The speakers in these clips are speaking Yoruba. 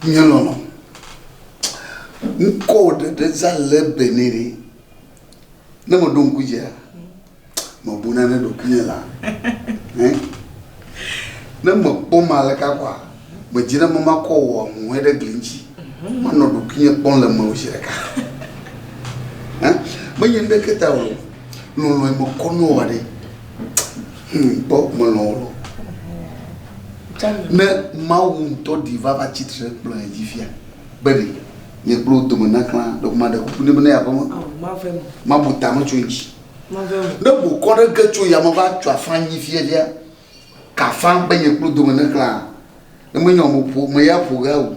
Nyalono. Code de LEBENE. Namo donkuja. Mabuna na dokunyela. Namo poma la kwa. Majina mama ko mwede glinchi. Mano dokunya pon la mawshireka. Mayende ketawo. No mo kono wade. Bo mololo. Mais maou to diva va titre plan difia. Bari. Ye blo to mona kan do ma da ku ne bana ya ba ma buta mo chunji. Na bu ko da gacho ya ma va twa fan yi fie dia. Ka fan ba ye blo do mona kan. Ne mo nyom po mo ya po ga o.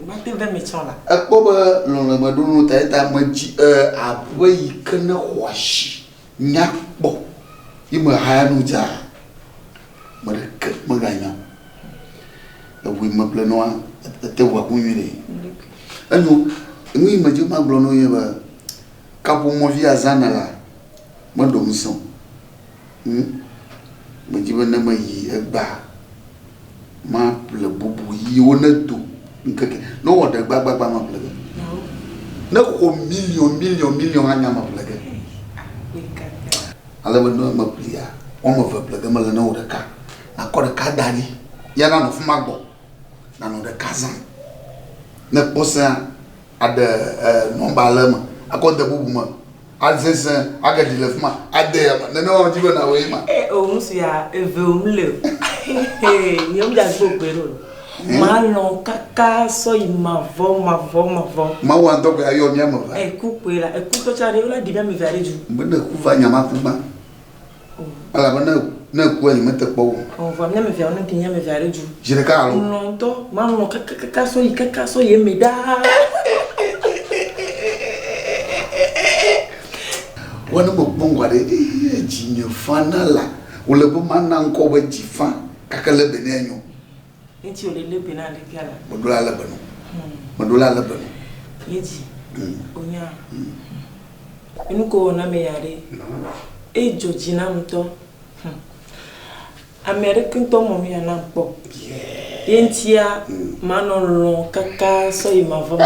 Ma te ve me chola. Ko ba lo na ma do no ta ma ji aboyi kana washi. Nya bo. Yi ma ha nu ja. Ma de ke ma ga nya. We ma planoa te wa kunyire. Ano, ngi ma je ma blono ye ba. Kapo mo via zanala. Ma do mson. Ma je ba na ma yi egba. Ma ple bubu yi wona to. Nkeke. No wa de gba ma ple. Na ko million anya ma ple. Ala ba no ma plia. O ma va ple ma la na o de ka. Na ko de ka dani. Ya na no fuma gbo. Na no de kazan na posa ade nombalema akonde bubuma azese agadi lefuma ade na no jibe na we ma o musu ya eve omle nyom ja gbo pero ma no kaka so imavo ma wa ndo ko ayo mi amava ku pela ku to cha re la dibia mi vare ju mbende ku va nyama kuma ala bana na ku ayi mete po on va me faire on tinya me vare ju jere ka alo non to ma no kaka so ye me da wana mo bongo de jinyo fanala ole bo manan ko ba jifa kaka LEBENE anyo enti ole LEBENE ale piala modula LEBENE modula LEBENE yeji onya inu ko na me yare e jojina mto American to mo mi na mpo yentia manolo kaka so imavo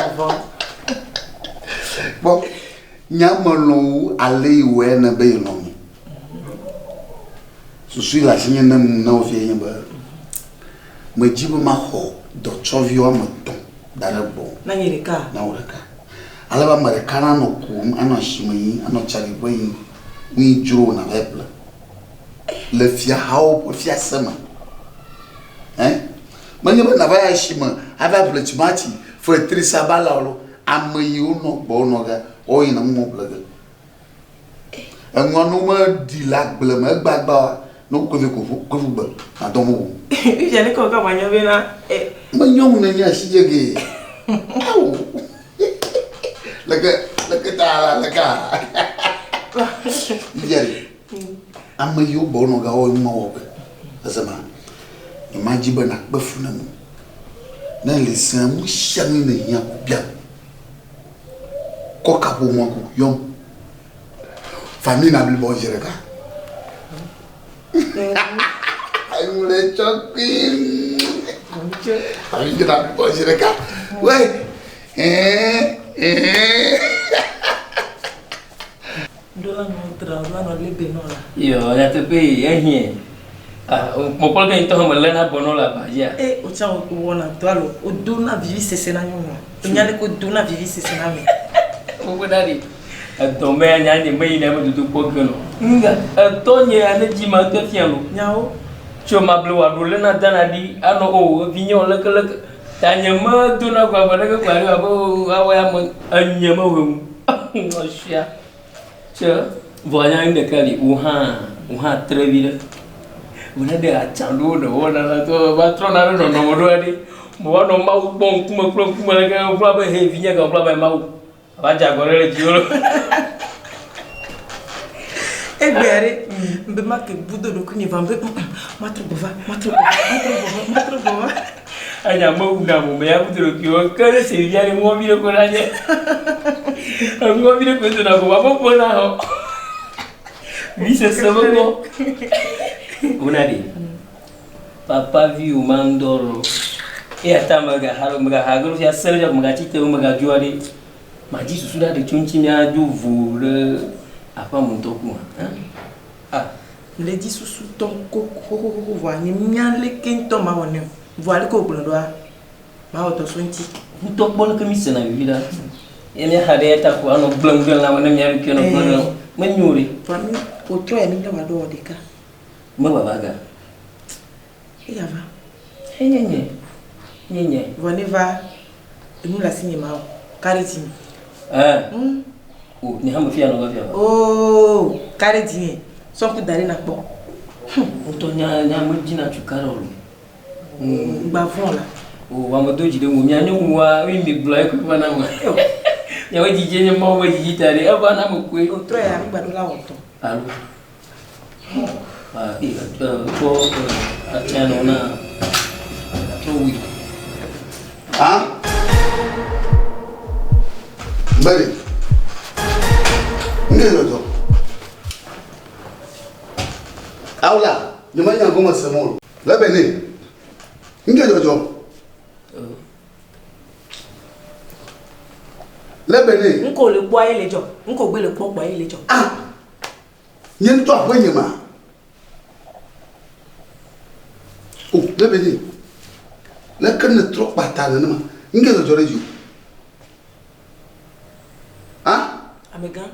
bon nyamalo ale we na be no so suis la signe na ofie yamba mo jibo ma ho do chovio amaton dara bo na nyirika na ureka ala ba mare kana no ku ano shimi ano chari boy ni juro na leble le fia hao fia sema manya ba na ba ya shima ava pletimati for 3 sabala lo amayi uno bo no ga o ina mo blaga enwa no ma di la gble ma gbagba no ko ko ba adomo je ne ko ka manya be na manyo na nya shijege awu laka ta laka yari amayi bo no ga o mo wo azama imajiba na kpafuna mu na lesan mu shami na nya bia ko kapo mo ko yom famille na bi bo jereka ay mu le chokin famille na bi bo jereka we dola montra dola no LEBENE la yo ya te pe ehie mo pol ke into mo lena bonola ba ya o cha o wona to alo o dona vivi sesena nyono o nyale ko dona vivi sesena me o bodari to me anya ni me ina mo du ko gelo nga to nye ane ji ma to fialo nyao cho ma blo wa do lena dana di ano o vinyo le ke tanya ma dona kwa ba ke kwa ri abo awa mo anya ma wo o shia che voya inde kali uha trevile una de achando no ona to ba trona no no mo do adi mo no ma bon kuma ga kwa ba he vinya ga kwa ba ma ba ja gore le jiolo e bere mbe make budo do kuni vambe matro bova anya mo na mo me ya budo ki kare se ya ni mo bi ko na je mo bi ko na ko ba bo na ho vise saboko unadi papa viu mandoro Ya ta maga haru ya selja maga cite maga juari. Maji sudah de chuncinya ju vure apa muntoku. Ah. Le di susu ton ko voa ni miale kento ma wonne. Voile ko bulo doa. Ma auto sonti. Muntok bol ke misena vida. Ini hade ta ko ano blang na wona miale keno ko menyuri. Fami otro ya ninda wado deka. Mwa baga. Iya va. Nyenye. Vone va nous la signe ma kariti. Oh, ni hamu fia no gafia. Oh, kariti. Son ku dare na po. Otonya mo jina chukarolo. Ba fon la. Oh, wa mo doji de mo nyanyo wa wi mi blai ku bana mo. Ya wa jije nye mo wa jiji tare aba na mo kwe. Otro ya mi gbadu la oto. Alo. Ko atano na. Trowi. Bari. Ngezo. Aula, nyamanya ngoma semolo. Lebene. Ngezo. Lebene. Nko le po aye lejo. Nko gbe le po aye lejo. Yen to akwanyema. Oh, lebene. La kan trop patana nama. Ngezo joreju. Amegan.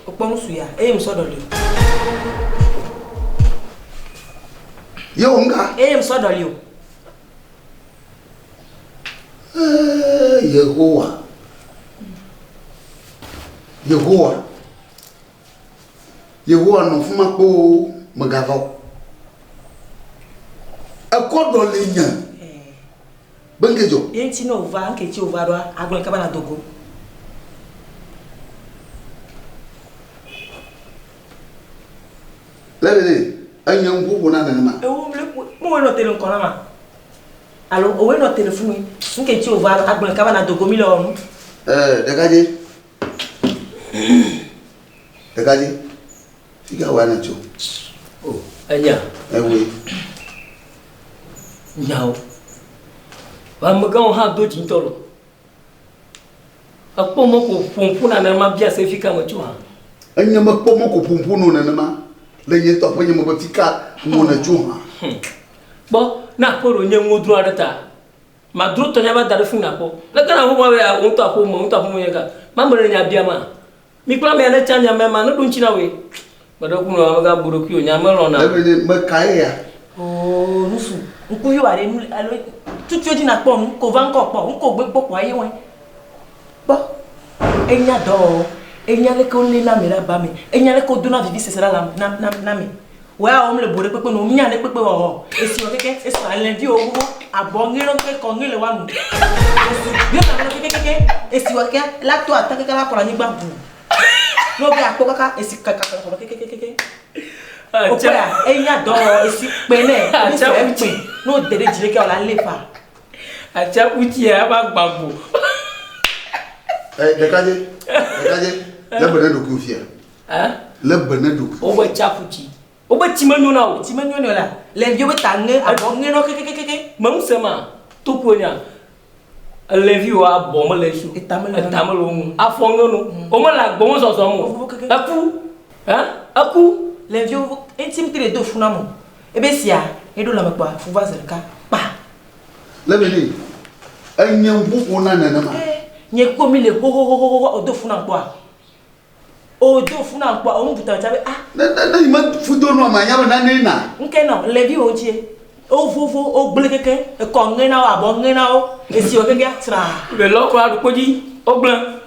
Opon suya. Eyem sodo le. Yo nga. Eyem sodo le. Yehowa no fuma ko magavo. Akodo le nya. Bengejo. Yenti no va nkechi over do agbon kaba na dogo. Lebene, anya mpupu na nanama. Mo no tele nkona ma. Alo, o we no telephone nkechi over agbon kaba na dogo mi lo. Dagaje. Figa wana cho. Oh, anya. Ewe. Nyao. Wa magan ha do jintolo. Apo mo ko pumpuna na ma bia se fika mo chuha. Anya makpo mo ko pumpunu na nama. Lenye to penye mo bafika mo na chuha. Bo na poro nye ngudru adata. Ma dru to nyaba daru na po. La kana ho ma we on to apo mo yeka. Ma mo nya bia ma. Mi kula me na chanya me ma no dun china we. Bado kuno ga buroki o nya ma lo na. Lebene makaye ya. Oh, nusu. Nku yo are alo tutu di na po nko va nko po nko gbe popo aye won. Bo enya do enya le ko le na me la ba mi enya le ko do na vivi sesera na mi wa o mle bore pepe no mi nya le pepe wo esi o keke esi alen di owo abo ngiro ke ko ngile wa mu bi o na keke esi wa ke la to ata keke la ko la ni gba bu no bi apo kaka esi kaka keke opa enya do esi pele ni se pe no dere jire ke o la lefa acha uti ya ba gbagbo. Dekaje. Lebene do kufia. Lebene do. O ba chafuti. O ba timanyo na o. Timanyo no la. Le bio betange abo ngeno keke. Mam sema to ponya. Levi wa bomo le su. Etamelo mu. Afongo no. O ma la bomo so mo. Aku. Le bio intimité do funa mo. Ebesia edo la mekwa fuva zerka. Pa. Lebene. Anya mpupu na nanama. Nye komi le ho odo funa nkwa. Odo funa nkwa o mbuta chabe na ima fudo no amanya ba na ni na. Nke no levi oje. O vovo o gblegeke e ko ngena wa bo ngena o esi o keke atra. Le loko adukoji o blan.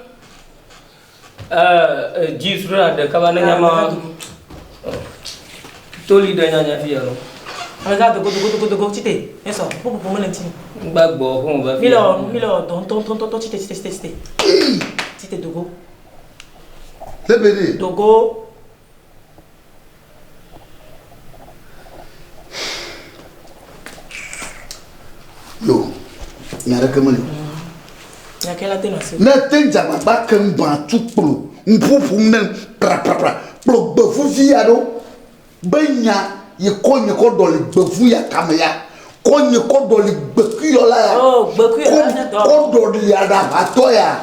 Jisra de kabana nyama. Toli de nyanya fi yalo. Aga dogo chite. Eso, popo mo lenti. Gbagbo fun ba fi. Milo ton chite. Chite dogo. Lebene. Dogo. Yo. Nyara kamalo. Yakela tenase. Na tenja ba kan ba tukplo. Mpupu nan pra. Pro befu fi ado. Benya ye ko dole befu ya kamya. Konye kodoli bekuyola ya. Oh, bekuyola ya. Kodoli ya da batoya.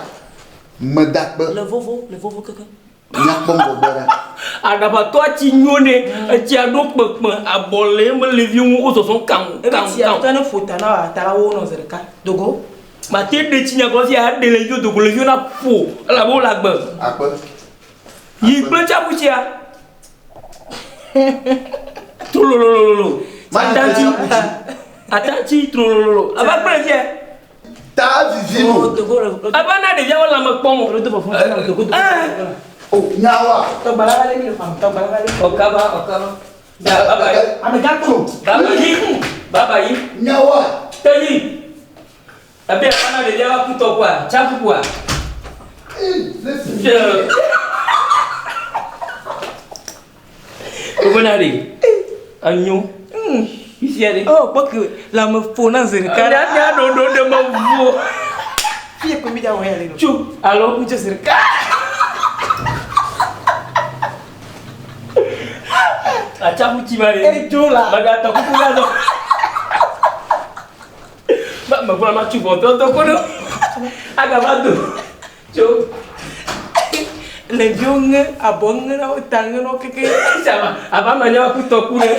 Medakbe. Le vovo keke. Nyakbongo bera. Ada batoa chinyone, chiado pekpe, abole me levion o so son kan. Si tu ne fota na ta wo no zerka. Dogo. Ma te de chinya ko si a de levio dogo levio na po. La bo la gbe. Akbe. Yi gbe cha buchia. Trolololo. Atanti trolololo. Aba prefie. Ta vivino. Aba na de ya wala me pon. Oh, nyawa. To balagale ni fam, to balagale. Okaba. Da baba yi. Amegako. Baba yi. Nyawa. Teli. Abi ana de ya kuto kwa, chapu kwa. Listen. Obenari. Anyo. Ici allez. Oh, pas que la me fona zerka. Kada do de ma vo. Fie comédien ouais aller. Chou. Alors, Mu zerka. achapu chimare. Eh jola. Baga to ku ga do. Ma bula ma chubo to kono. Aga badu. Chou. Le viong abong na utang no keke. Sama, apa manya ku to ku ne.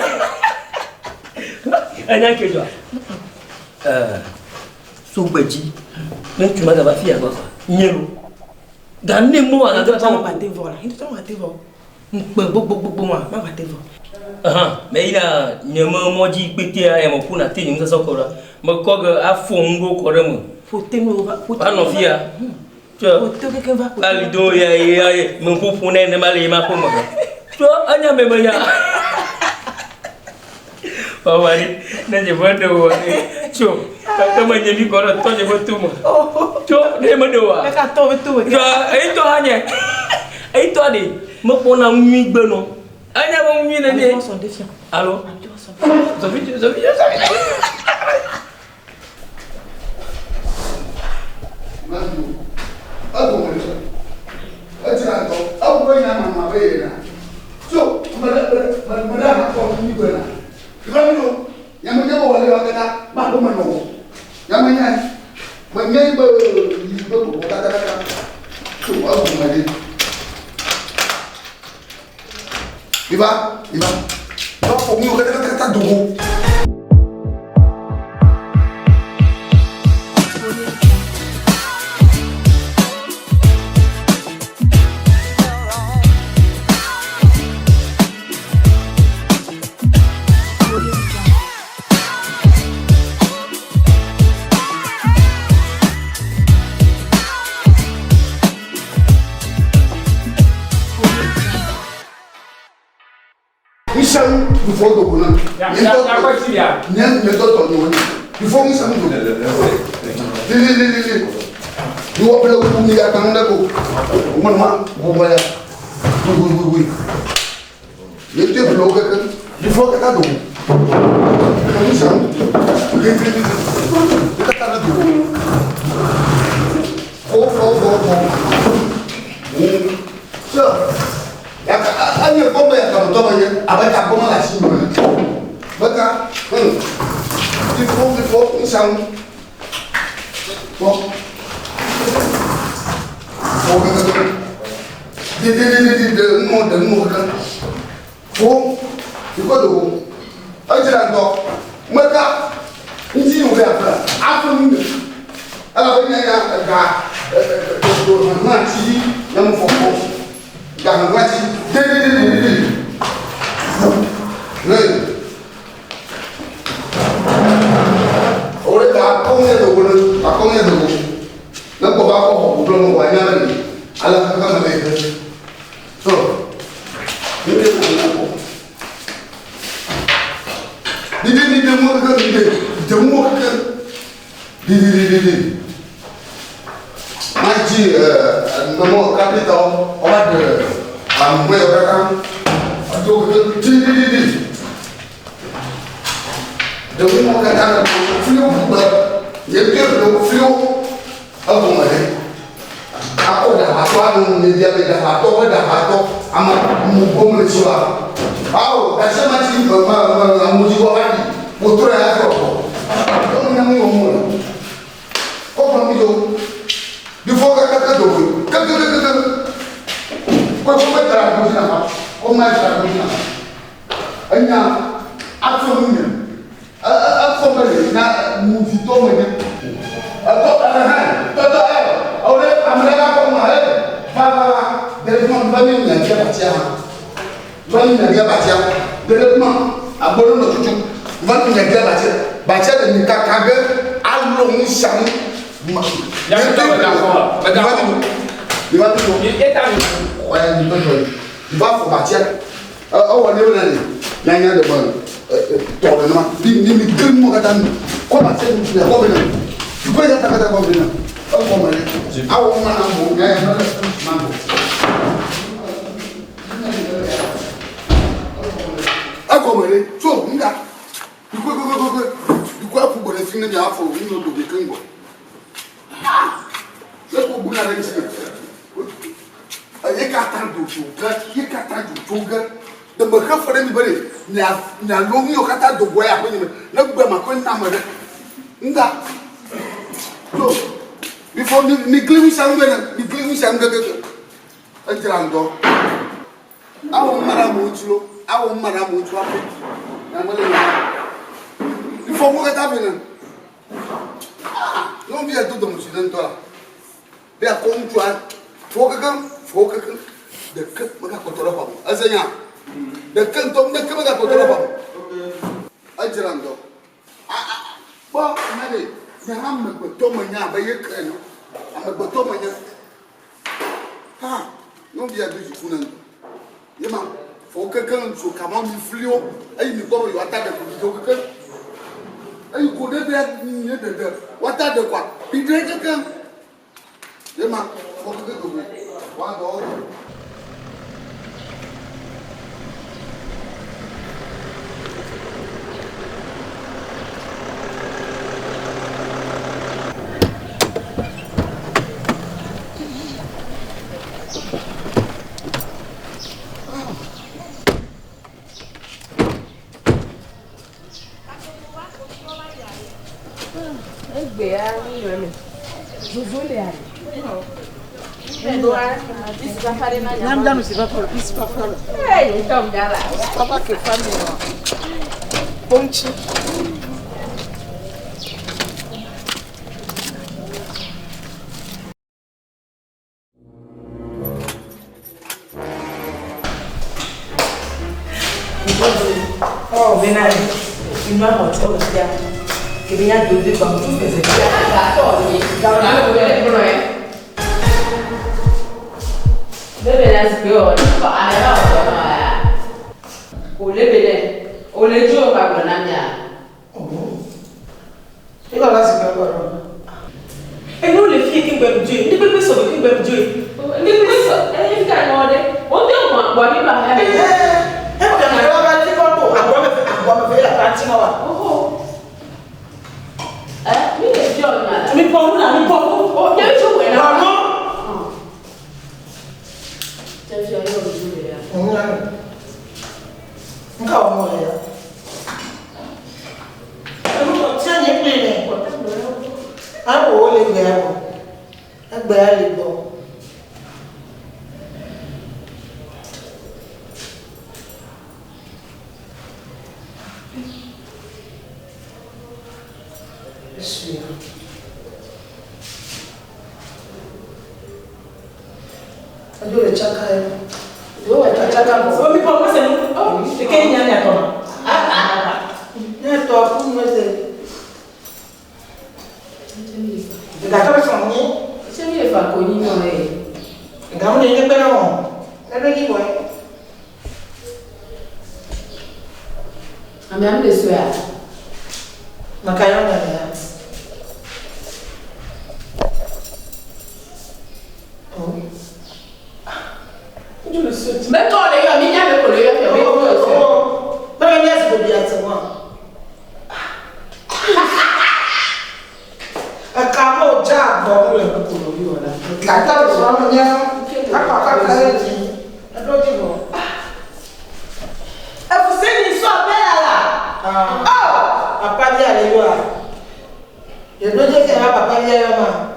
Anya ke jo. So baji. Ne tu ma ga ba fi agba. Nyelo. Dan ne mo ana ga Pas ma te vola. Il te ma te vola. Bo ma te vola. Mais il a nyama moji pété à mon pour na te nyum sa ko la. Ma ko ga afongo ko remo. Faut te no va. Pas no fia. Faut te que va. Ali do ya mon pour ne ne mali ma ko ma. So anya me manya. Pawari na je bodo. So ka ma nyemi ko to je botu mo. So ne ma do wa. Ka to betu. So ai to anya. Ai to di mo ko na mi gbe no. Anya mo mi ne ni. Allô? Ça fait. Iba. Kau punya kata-kata dulu. Il faut donc on a. Il faut que ça nous donne. Tu vois le coup ni la canne ko. Moi voilà. Oui. Il te bloque que il faut que ça donne. Comme ça. Ayo kombe ya kama toba ye abaka koma la simu baka il faut insang bon de non kan faut il faut do ajira ndo maka nji yo be afra afu mi ala ba nya ga do na ti na mo fo Jangan ngaji, oleh akongnya tu, nak bawa kau belum banyak lagi, alam kakak mereka, so, ini aku, di demo kan, Maji, nomor kapital, orang ada, ambil orang, aduh, di, demi mau kata flu, dia flu, apa macam, aku dah hatuan, dia dah hatu, amat mukul siapa, tahu, kasih macam, muji orang, putra aku, mais para mim. Ainda a família. A família na muito mais. Agora a mulher como vai diretamente vai me batia. Vai me batia. Diretamente agora no tudo. Vai me batia. Batia de me caga along chão. Já está na fora. Vai dar. Il va tout le ouais, il va faut bâtir. Oh, on est là. Il y a de bon. Tournement. Il grim mo kata. Ko bâtir nous là. Ko bena. Tu peux y attaquer ko bena. Oh, comment aller. Ah, on a un bon gars, mango. Ah, comment aller. So, nga. Du quoi pour bonne fin de bien faut une autre de Congo. Ah. C'est pour bonne avec ça. Ye ka tan do tuga de me ka fere mi bare na lo mi o ka ta do boya ko ni na gba ma ko na mo de nda so before ni glimi sangbe ajrando awo mara mo tulo apo na mo le before mo ka ta bena non via tout dans sudan toi be a ko mu Foka de que maga kotora pa azanya de que tom de que maga kotora pa ajrando ba nade na ham ko to manya ba yekan am ko to manya ha non via de jikunan yema foka kan so kama mi flio ay mi ko yo ata de ko kan ay ko de ni de wata de kwa bi de kan yema foka ko wa do Não se vai por isso para fora. Então, já lá. Estava aqui, família. Ponte. Oh, Benari, il m'a montré au théâtre. Que vient de deux comme tout faisait. LEBENE sipio kwa anela kwa ya LEBENE olejo ba kwa namya Iko la sipio kwa Et nous les filles qui veulent Dieu, ne peut pas sauver qui veulent Dieu. ni pesa eh fika ngode o te kwa bi ba ha Quand on va aller voir pour avoir fait la partie là. mi le jo na Mi pour là, mi pour. o je chu we na Non. je yo ju ya Nka o mo ya. Ano ti anye pe ni. A wo le gbe awo. Agbe a le gbo. Ajo le chaka yo. Yo chaka mo. Oh, mi pour moi c'est nous. Oh, c'est qu'il y a toi. Ne to pour me de. Ga to so ni. se mi le fa ko ni no e Ga mo ni pe no. E be ki boy. ami am le so ya Makayo na ya. Oh. Je le souhaite. me to le yo mi nya me ko le yo fe me ko le so Ba ni as be bi atwa. Acabou já, bom, eu não pulo viu lá. Cata o som minha, a paca cara de. É do de bom. É Fousseni só bela lá. Ah. A padia ali lá. Eu não sei se a padia é uma.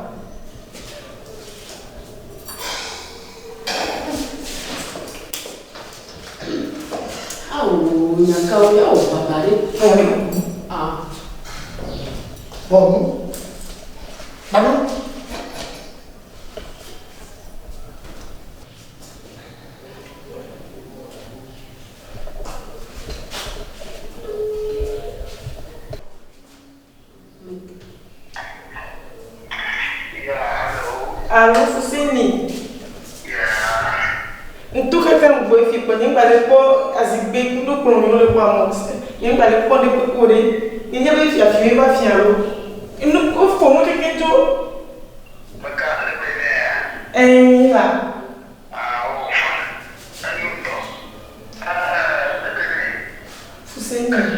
Bon. Pardon? Allô, Fousseni. Tout quelqu'un vous voit, il faut pas azigbe, nous prenons le poids il n'y a pas de poids de cocouré, il n'y a pas de fier, il va fier l'eau. Il nous faut moi quelqu'un d'autre. Eh là. Fousseni.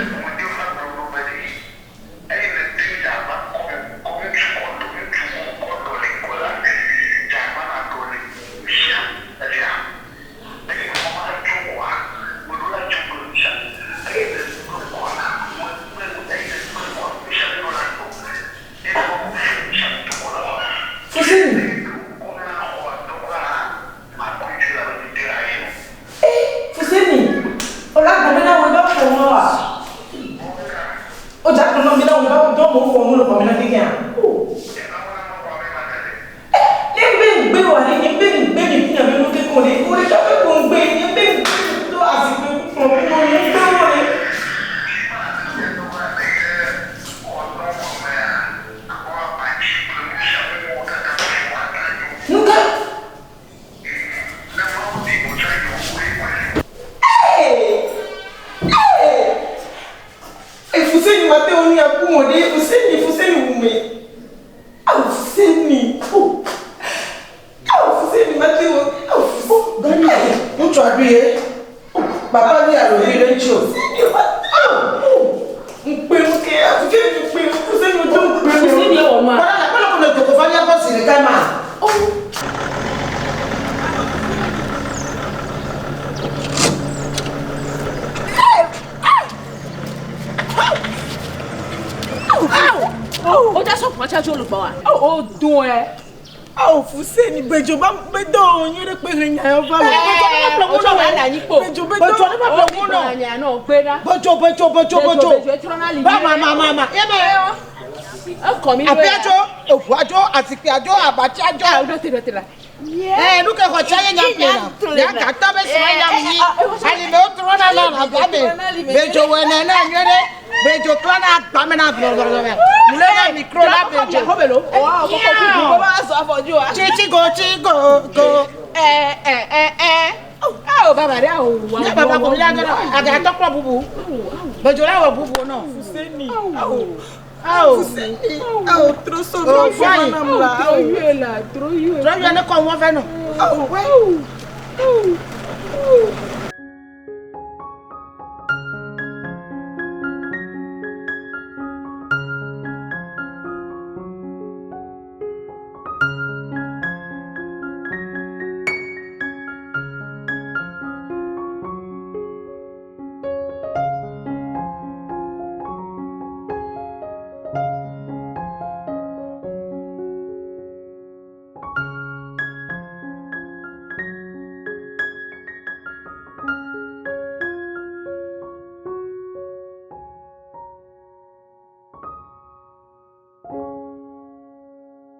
Oh, Fousseni, BEDZO, BEDZO, you don't pay him. BEDZO klana pamena blogolove. Mulega micro la BEDZO. Chichi go. Oh baba dia o. Ya baba ko ya ngara aga to pro bubu. BEDZO la wo bubu no. Fousseni. Fousseni. Trop sobre. Trop yeux là, trop yeux. Trop yeux ne ko won fe no.